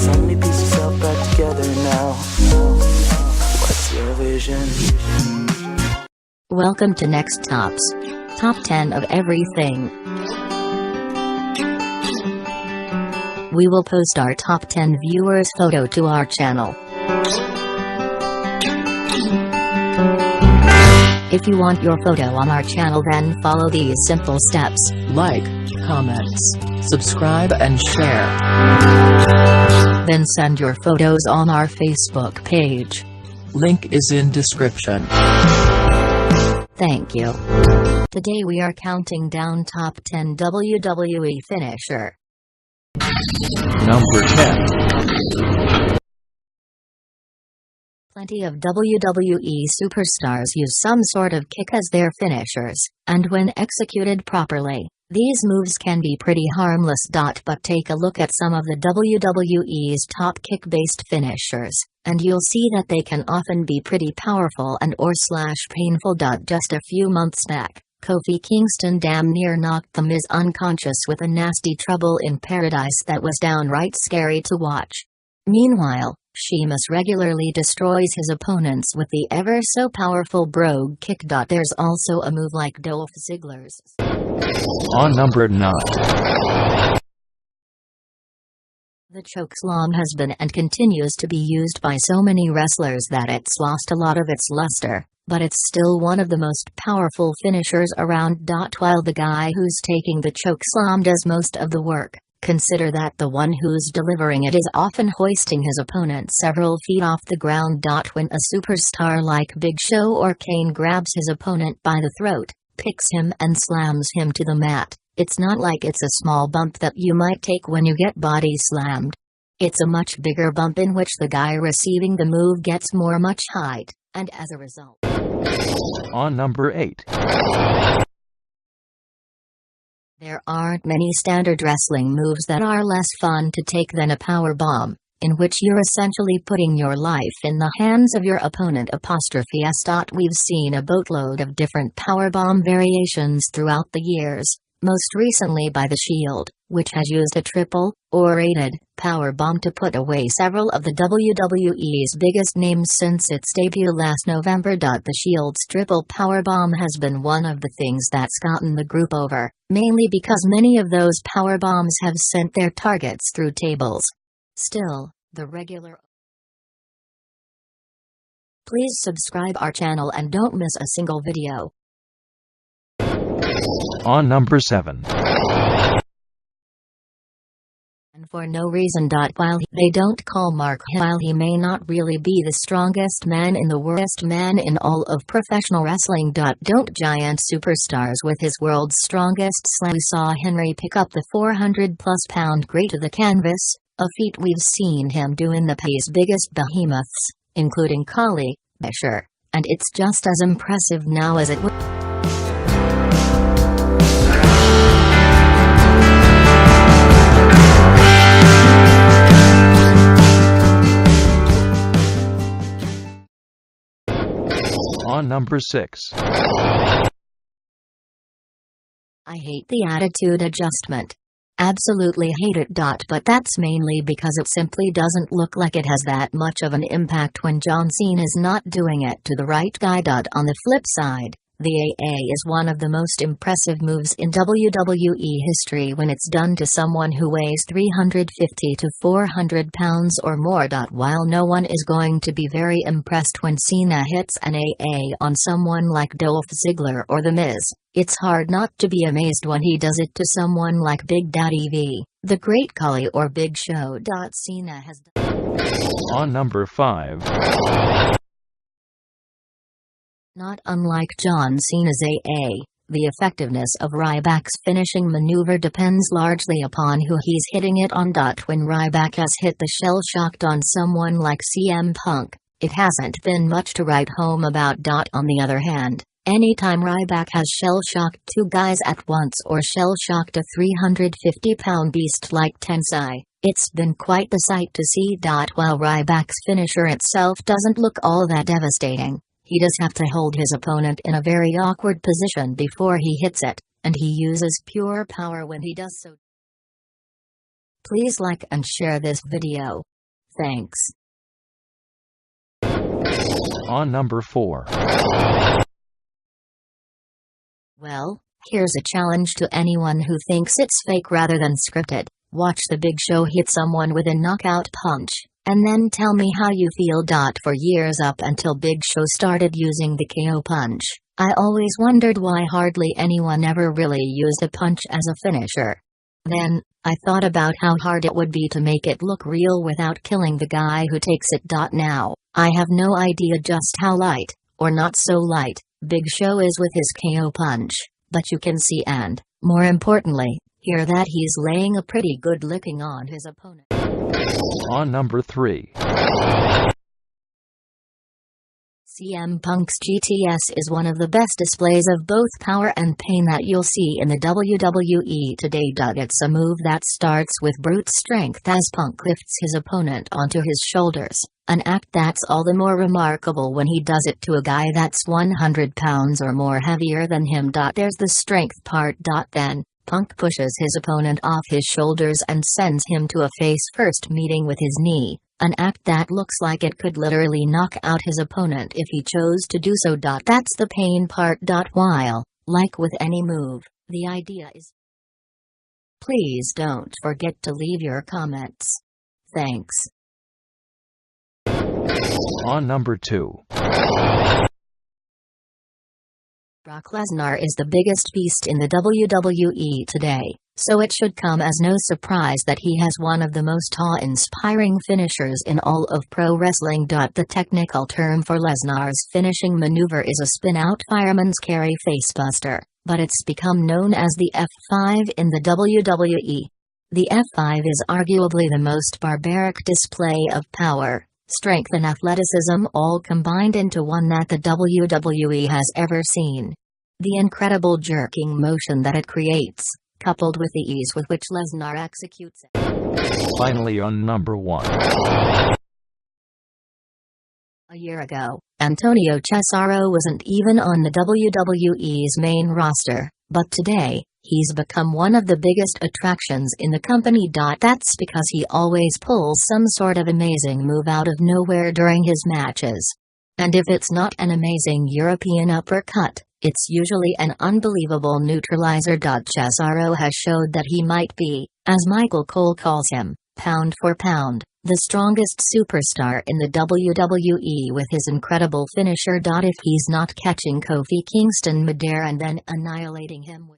Let me piece yourself back together now. What's your vision? Welcome to Next Tops. Top 10 of everything. We will post our top 10 viewers' photo to our channel. If you want your photo on our channel, then follow these simple steps. Like, comments, subscribe and share. Then send your photos on our Facebook page. Link is in description. Thank you. Today we are counting down top 10 WWE finisher. Number 10. Plenty of WWE superstars use some sort of kick as their finishers, and when executed properly, these moves can be pretty harmless. But take a look at some of the WWE's top kick-based finishers, and you'll see that they can often be pretty powerful and or painful. Just a few months back, Kofi Kingston damn near knocked The Miz unconscious with a nasty Trouble in Paradise that was downright scary to watch. Meanwhile, Sheamus regularly destroys his opponents with the ever-so-powerful Brogue Kick. There's also a move like Dolph Ziggler's. On number 9. The Chokeslam has been and continues to be used by so many wrestlers that it's lost a lot of its luster, but it's still one of the most powerful finishers around. While the guy who's taking the Chokeslam does most of the work, consider that the one who's delivering it is often hoisting his opponent several feet off the ground. When a superstar like Big Show or Kane grabs his opponent by the throat, picks him and slams him to the mat, it's not like it's a small bump that you might take when you get body slammed. It's a much bigger bump in which the guy receiving the move gets much height, and as a result. On number 8. There aren't many standard wrestling moves that are less fun to take than a powerbomb, in which you're essentially putting your life in the hands of your opponent. We've seen a boatload of different powerbomb variations throughout the years, most recently by The Shield, which has used a triple, or rated, powerbomb to put away several of the WWE's biggest names since its debut last November. The Shield's triple powerbomb has been one of the things that's gotten the group over, mainly because many of those powerbombs have sent their targets through tables. Still, the regular. Please subscribe our channel and don't miss a single video. On number 7. And for no reason. While they don't call Mark him, while he may not really be the strongest man in the worst man in all of professional wrestling. Don't giant superstars with his world's strongest slam. We saw Henry pick up the 400-plus pound great to the canvas, a feat we've seen him do in the PICS' biggest behemoths, including Kali, Fisher, and it's just as impressive now as it was. On number 6. I hate the attitude adjustment. Absolutely hate it. But that's mainly because it simply doesn't look like it has that much of an impact when John Cena's not doing it to the right guy. On the flip side, the AA is one of the most impressive moves in WWE history when it's done to someone who weighs 350 to 400 pounds or more. While no one is going to be very impressed when Cena hits an AA on someone like Dolph Ziggler or The Miz, it's hard not to be amazed when he does it to someone like Big Daddy V, the Great Khali or Big Show. Cena has done. On number 5. Not unlike John Cena's AA, the effectiveness of Ryback's finishing maneuver depends largely upon who he's hitting it on. When Ryback has hit the shell shocked on someone like CM Punk, it hasn't been much to write home about. On the other hand, anytime Ryback has shell shocked two guys at once or shell shocked a 350-pound beast like Tensai, it's been quite the sight to see. While Ryback's finisher itself doesn't look all that devastating, he does have to hold his opponent in a very awkward position before he hits it, and he uses pure power when he does so. Please like and share this video. Thanks. On number 4. Well, here's a challenge to anyone who thinks it's fake rather than scripted. Watch the Big Show hit someone with a knockout punch, and then tell me how you feel. For years up until Big Show started using the KO punch, I always wondered why hardly anyone ever really used a punch as a finisher. Then, I thought about how hard it would be to make it look real without killing the guy who takes it. Now, I have no idea just how light, or not so light, Big Show is with his KO punch, but you can see and, more importantly, hear that he's laying a pretty good licking on his opponent. On number 3. CM Punk's GTS is one of the best displays of both power and pain that you'll see in the WWE today. It's a move that starts with brute strength as Punk lifts his opponent onto his shoulders, an act that's all the more remarkable when he does it to a guy that's 100 pounds or more heavier than him. There's the strength part. Then, Punk pushes his opponent off his shoulders and sends him to a face-first meeting with his knee, an act that looks like it could literally knock out his opponent if he chose to do so. That's the pain part. While, like with any move, the idea is... Please don't forget to leave your comments. Thanks. On number 2. Brock Lesnar is the biggest beast in the WWE today, so it should come as no surprise that he has one of the most awe-inspiring finishers in all of pro wrestling. The technical term for Lesnar's finishing maneuver is a spin-out fireman's carry facebuster, but it's become known as the F5 in the WWE. The F5 is arguably the most barbaric display of power, strength and athleticism all combined into one that the WWE has ever seen. The incredible jerking motion that it creates, coupled with the ease with which Lesnar executes it. Finally on number 1. A year ago, Antonio Cesaro wasn't even on the WWE's main roster, but today, he's become one of the biggest attractions in the company. That's because he always pulls some sort of amazing move out of nowhere during his matches. And if it's not an amazing European uppercut, it's usually an unbelievable neutralizer. Cesaro has showed that he might be, as Michael Cole calls him, pound for pound, the strongest superstar in the WWE with his incredible finisher. If he's not catching Kofi Kingston midair and then annihilating him with